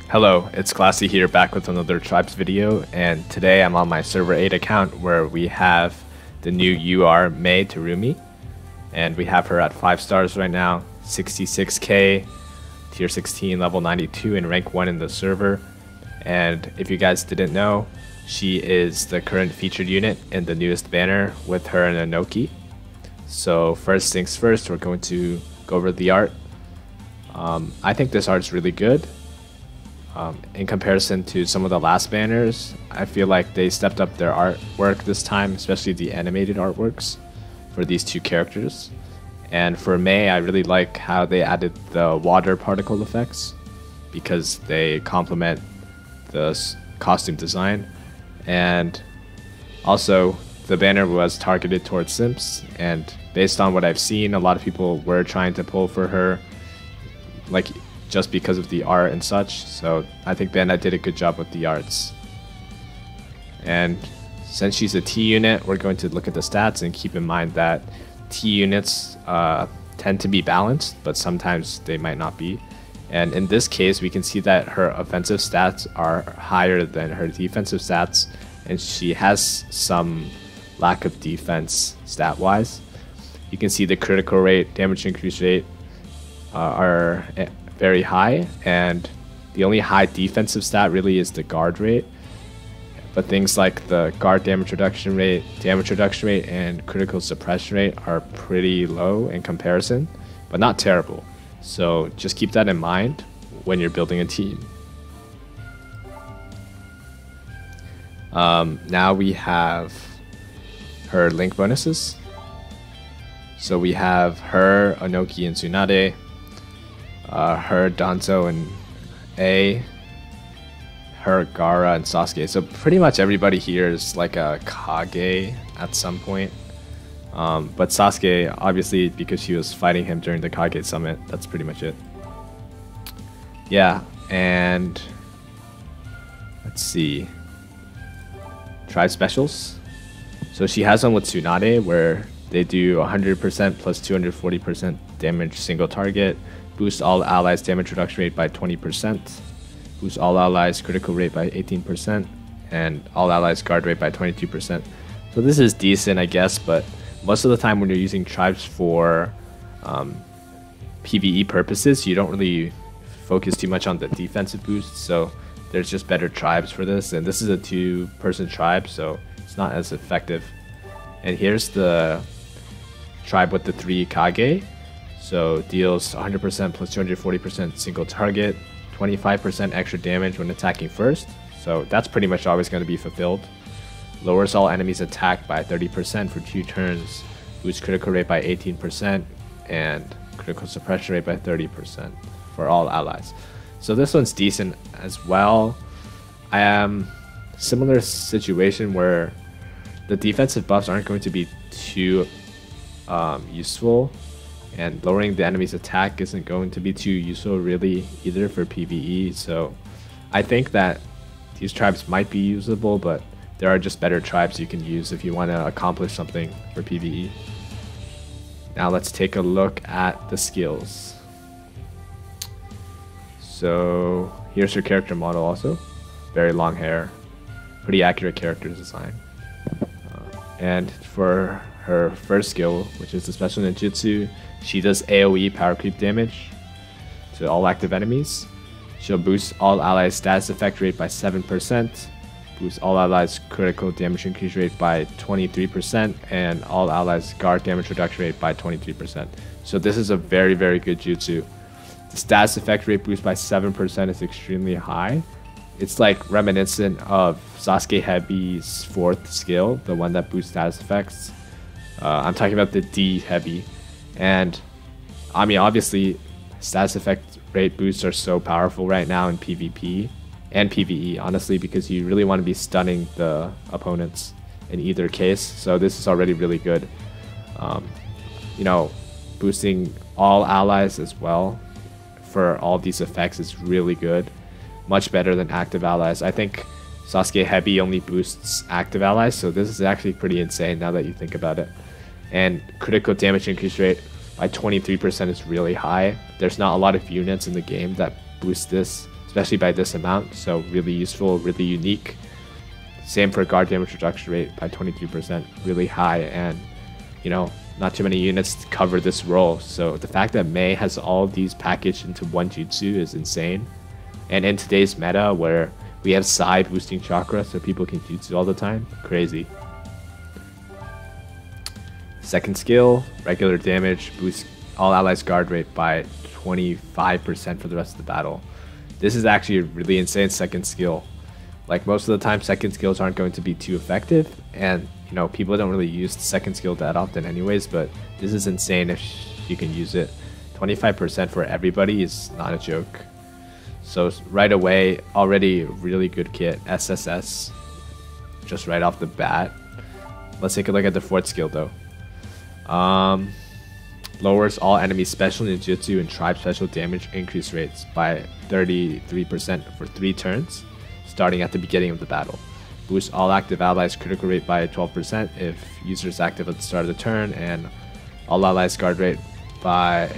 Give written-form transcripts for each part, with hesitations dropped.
Hello, it's Classy here, back with another Tribes video, and today I'm on my server 8 account where we have the new UR Mei Terumi, and we have her at 5 stars right now, 66k, tier 16, level 92, and rank 1 in the server. And if you guys didn't know, she is the current featured unit in the newest banner with her and Inoki. So first things first, we're going to go over the art. I think this art's really good. In comparison to some of the last banners, I feel like they stepped up their artwork this time, especially the animated artworks for these two characters. And for Mei, I really like how they added the water particle effects because they complement the costume design. And also, the banner was targeted towards simps, and based on what I've seen, a lot of people were trying to pull for her, like just because of the art and such. So I think Bandai did a good job with the arts. And since she's a T unit, we're going to look at the stats and keep in mind that T units tend to be balanced, but sometimes they might not be. And in this case, we can see that her offensive stats are higher than her defensive stats, and she has some lack of defense stat-wise. You can see the critical rate, damage increase rate are very high, and the only high defensive stat really is the guard rate. But things like the guard damage reduction rate, and critical suppression rate are pretty low in comparison, but not terrible. So just keep that in mind when you're building a team. Now we have her link bonuses. So we have her, Inoki, and Tsunade, her, Danzo, and A, her, Gaara, and Sasuke. So pretty much everybody here is like a Kage at some point. But Sasuke, obviously, because she was fighting him during the Kage summit, that's pretty much it. Yeah, and let's see. Tribe specials. So she has one with Tsunade where they do 100% plus 240% damage single target, boost all allies damage reduction rate by 20%, boost all allies critical rate by 18%, and all allies guard rate by 22%. So this is decent, I guess, but most of the time when you're using tribes for PvE purposes, you don't really focus too much on the defensive boost, so there's just better tribes for this, and this is a 2-person tribe, so it's not as effective. And here's the tribe with the 3 Kage. So deals 100% plus 240% single target, 25% extra damage when attacking first. So that's pretty much always going to be fulfilled. Lowers all enemies' attack by 30% for 2 turns, boosts critical rate by 18%, and critical suppression rate by 30% for all allies. So this one's decent as well. I am similar situation where the defensive buffs aren't going to be too useful, and lowering the enemy's attack isn't going to be too useful really either for PvE. So I think that these tribes might be usable, but there are just better tribes you can use if you want to accomplish something for PvE. Now let's take a look at the skills. So here's her character model also. Very long hair. Pretty accurate character design. And for her first skill, which is the special ninjutsu, she does AoE power creep damage to all active enemies. She'll boost all allies status effect rate by 7%, boost all allies critical damage increase rate by 23%, and all allies guard damage reduction rate by 23%. So this is a very, very good jutsu. The status effect rate boost by 7% is extremely high. It's like reminiscent of Sasuke Heavy's 4th skill, the one that boosts status effects. I'm talking about the D Heavy. And I mean, obviously, status effect rate boosts are so powerful right now in PvP and PvE, honestly, because you really want to be stunning the opponents in either case. So this is already really good. You know, boosting all allies as well for all these effects is really good. much better than active allies. I think Sasuke Heavy only boosts active allies, so this is actually pretty insane now that you think about it. And critical damage increase rate by 23% is really high. There's not a lot of units in the game that boost this, especially by this amount, so really useful, really unique. Same for guard damage reduction rate by 23%, really high, and you know, not too many units cover this role. So the fact that Mei has all these packaged into one jutsu is insane. And in today's meta where we have Sai boosting chakra so people can jutsu all the time, crazy. Second skill, regular damage, boosts all allies guard rate by 25% for the rest of the battle. This is actually a really insane second skill. Like most of the time, second skills aren't going to be too effective, and you know, people don't really use the second skill that often anyways, but this is insane if you can use it. 25% for everybody is not a joke. So right away, already really good kit, SSS, just right off the bat. Let's take a look at the fourth skill though. Lowers all enemy special ninjutsu and tribe special damage increase rates by 33% for 3 turns, starting at the beginning of the battle. Boosts all active allies critical rate by 12% if user is active at the start of the turn, and all allies guard rate by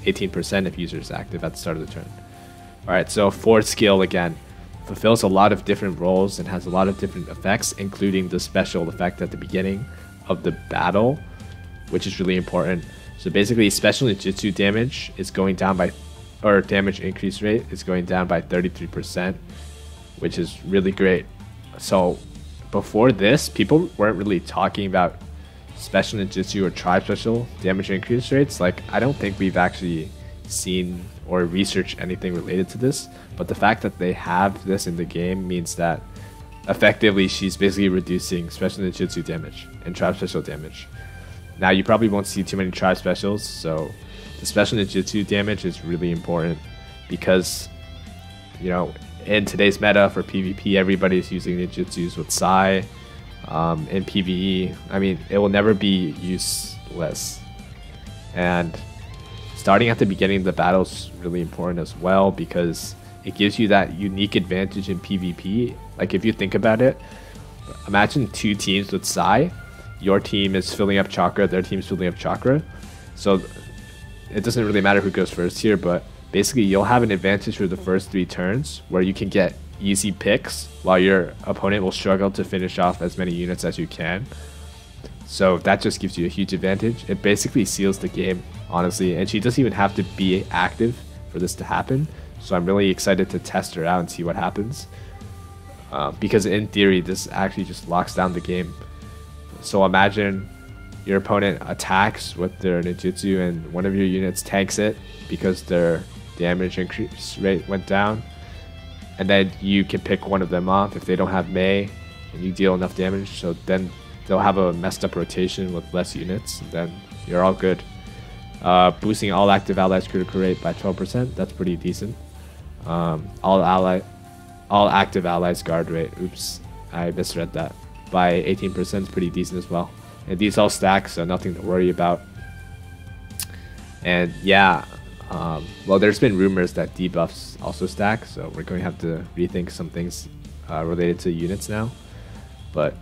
18% if user is active at the start of the turn. Alright, so fourth skill again fulfills a lot of different roles and has a lot of different effects, including the special effect at the beginning of the battle, which is really important. So basically, special ninjutsu damage is going down by, or damage increase rate is going down by 33%, which is really great. So before this, people weren't really talking about special ninjutsu or tribe special damage increase rates. Like, I don't think we've actually seen or researched anything related to this, but the fact that they have this in the game means that effectively she's basically reducing special ninjutsu damage and tribe special damage. Now you probably won't see too many tribe specials, so the special ninjutsu damage is really important because, you know, in today's meta for PvP, everybody's using ninjutsus with Sai. In PvE, I mean, it will never be useless. And starting at the beginning of the battle is really important as well because it gives you that unique advantage in PvP. Like, if you think about it, imagine 2 teams with Sai. Your team is filling up chakra, their team's filling up chakra. So it doesn't really matter who goes first here, but basically you'll have an advantage for the first 3 turns where you can get easy picks while your opponent will struggle to finish off as many units as you can. So that just gives you a huge advantage. It basically seals the game, honestly, and she doesn't even have to be active for this to happen. So I'm really excited to test her out and see what happens. Because in theory, this actually just locks down the game. So imagine your opponent attacks with their ninjutsu and one of your units tanks it because their damage increase rate went down. And then you can pick one of them off if they don't have Mei and you deal enough damage. So then they'll have a messed up rotation with less units, and then you're all good. Boosting all active allies critical rate by 12%, that's pretty decent. All active allies guard rate, oops, I misread that, by 18% is pretty decent as well. And these all stack, so nothing to worry about. And yeah, well, there's been rumors that debuffs also stack, so we're going to have to rethink some things related to units now. But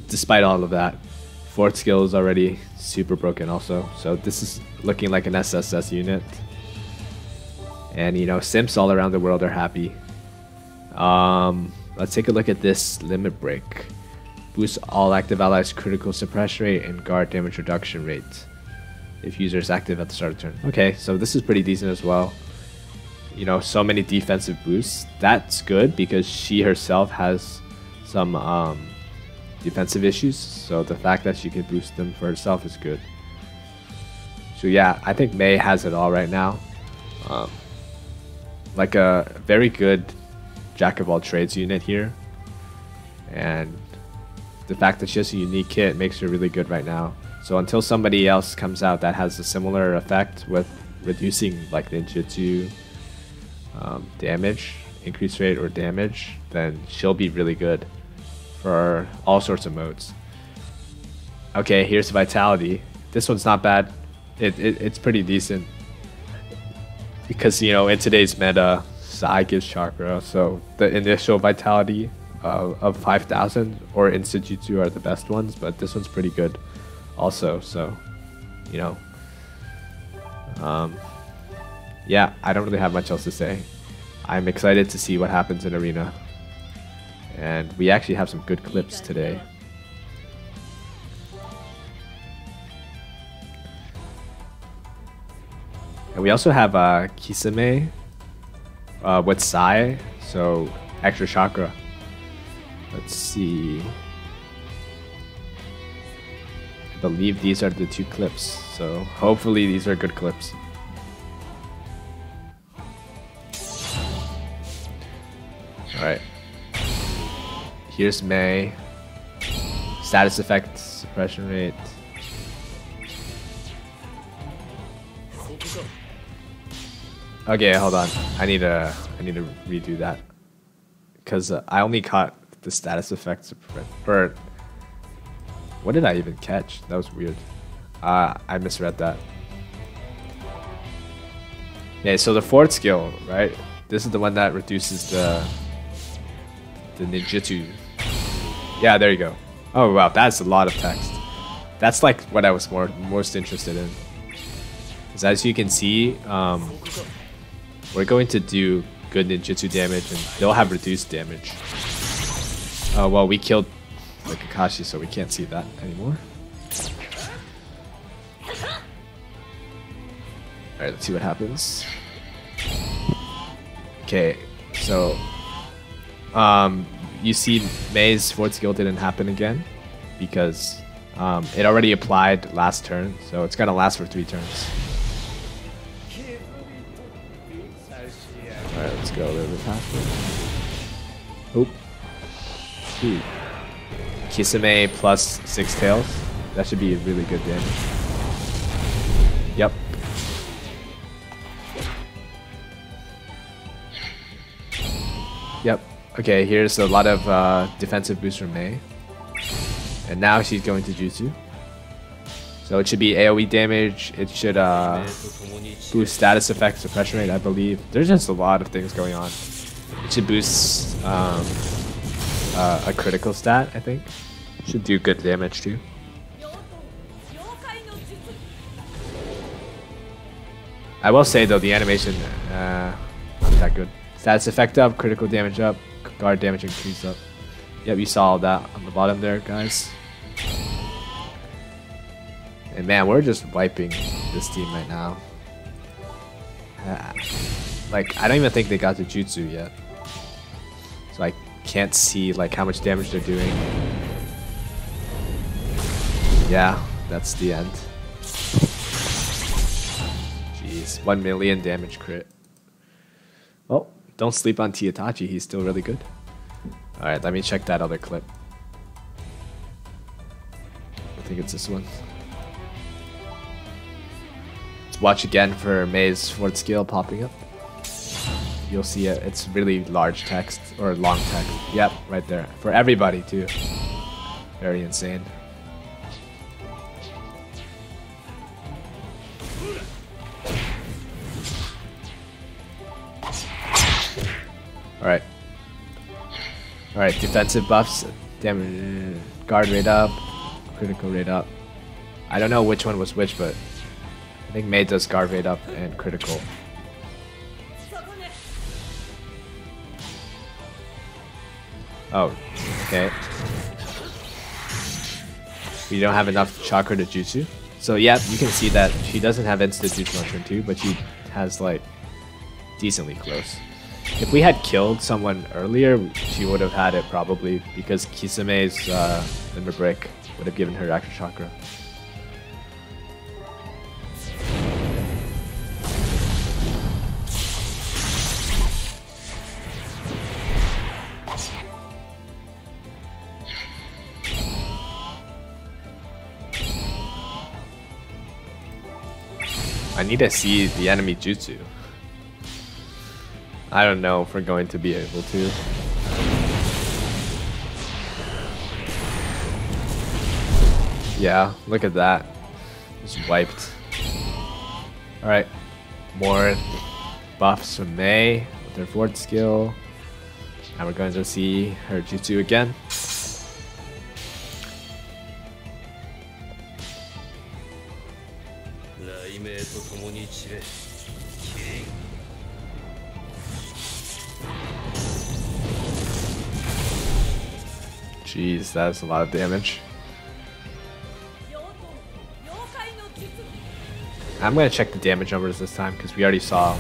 despite all of that, 4th skill is already super broken also. So this is looking like an SSS unit. And you know, simps all around the world are happy. Let's take a look at this limit break. Boosts all active allies critical suppression rate and guard damage reduction rate if user is active at the start of turn. Okay, so this is pretty decent as well. You know, so many defensive boosts. That's good because she herself has some defensive issues, so the fact that she can boost them for herself is good. So yeah, I think Mei has it all right now. Like a very good jack of all trades unit here, and the fact that she has a unique kit makes her really good right now. So until somebody else comes out that has a similar effect with reducing like ninjutsu damage, increase rate, or damage, then she'll be really good for all sorts of modes. Okay, here's Vitality. This one's not bad. It's pretty decent because, you know, in today's meta, Psy gives chakra, so the initial vitality of 5,000 or Instajutsu are the best ones, but this one's pretty good also, so, you know. Yeah, I don't really have much else to say. I'm excited to see what happens in Arena. And we actually have some good clips today. And we also have Kisame with Sai, so extra chakra. Let's see. I believe these are the 2 clips, so hopefully these are good clips. Alright. Here's Mei. Status effect, suppression rate. Okay, hold on. I need to redo that because I only caught the status effect or what did I even catch? That was weird. I misread that. Yeah, so the 4th skill, right? This is the one that reduces the ninjutsu. Yeah, there you go. Oh wow, that's a lot of text. That's like what I was most interested in. Because as you can see, we're going to do good ninjutsu damage and they'll have reduced damage. Well, we killed the Kakashi, so we can't see that anymore. Alright, let's see what happens. Okay, so you see Mei's 4th skill didn't happen again because it already applied last turn, so it's gonna last for 3 turns. Alright, let's go a little bit faster. Oop. Ooh. Kisame plus 6 tails. That should be really good damage. Yep. Yep. Okay, here's a lot of defensive boost from Mei. And now she's going to Jutsu. So it should be AoE damage. It should boost status effect, suppression rate, I believe. There's just a lot of things going on. It should boost a critical stat, I think. Should do good damage too. I will say though, the animation not that good. Status effect up, critical damage up, guard damage increase up. Yep, you saw all that on the bottom there, guys. And man, we're just wiping this team right now. Like, I don't even think they got to Jutsu yet. So I can't see like how much damage they're doing. Yeah, that's the end. Jeez, 1 million damage crit. Well, don't sleep on Tiitachi, he's still really good. Alright, let me check that other clip. I think it's this one. Let's watch again for Mei's 4th skill popping up. You'll see it. It's really large text, or long text. Yep, right there. For everybody, too. Very insane. Alright. Alright, defensive buffs. Damage, guard rate up. Critical rate up. I don't know which one was which, but I think Mei does guard rate up and critical. Oh, okay. We don't have enough chakra to jutsu. So yeah, you can see that she doesn't have instant jutsu on turn 2, but she has like decently close. If we had killed someone earlier, she would have had it probably, because Kisame's Limber Brick would have given her extra chakra. I need to see the enemy jutsu. I don't know if we're going to be able to. Yeah, look at that. Just wiped. Alright. More buffs from Mei. with her forward skill. And we're going to see her jutsu again. Jeez, that's a lot of damage. I'm gonna check the damage numbers this time because we already saw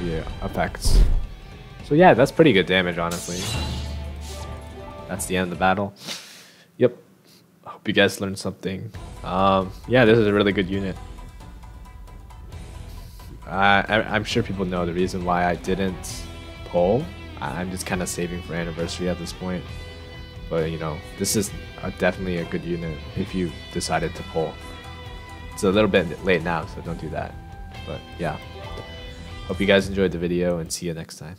the effects. So yeah, that's pretty good damage, honestly. That's the end of the battle. Yep. Hope you guys learned something. Yeah, this is a really good unit. I'm sure people know the reason why I didn't pull. I'm just kind of saving for anniversary at this point. But you know, this is definitely a good unit if you decided to pull. It's a little bit late now, so don't do that. But yeah, hope you guys enjoyed the video and see you next time.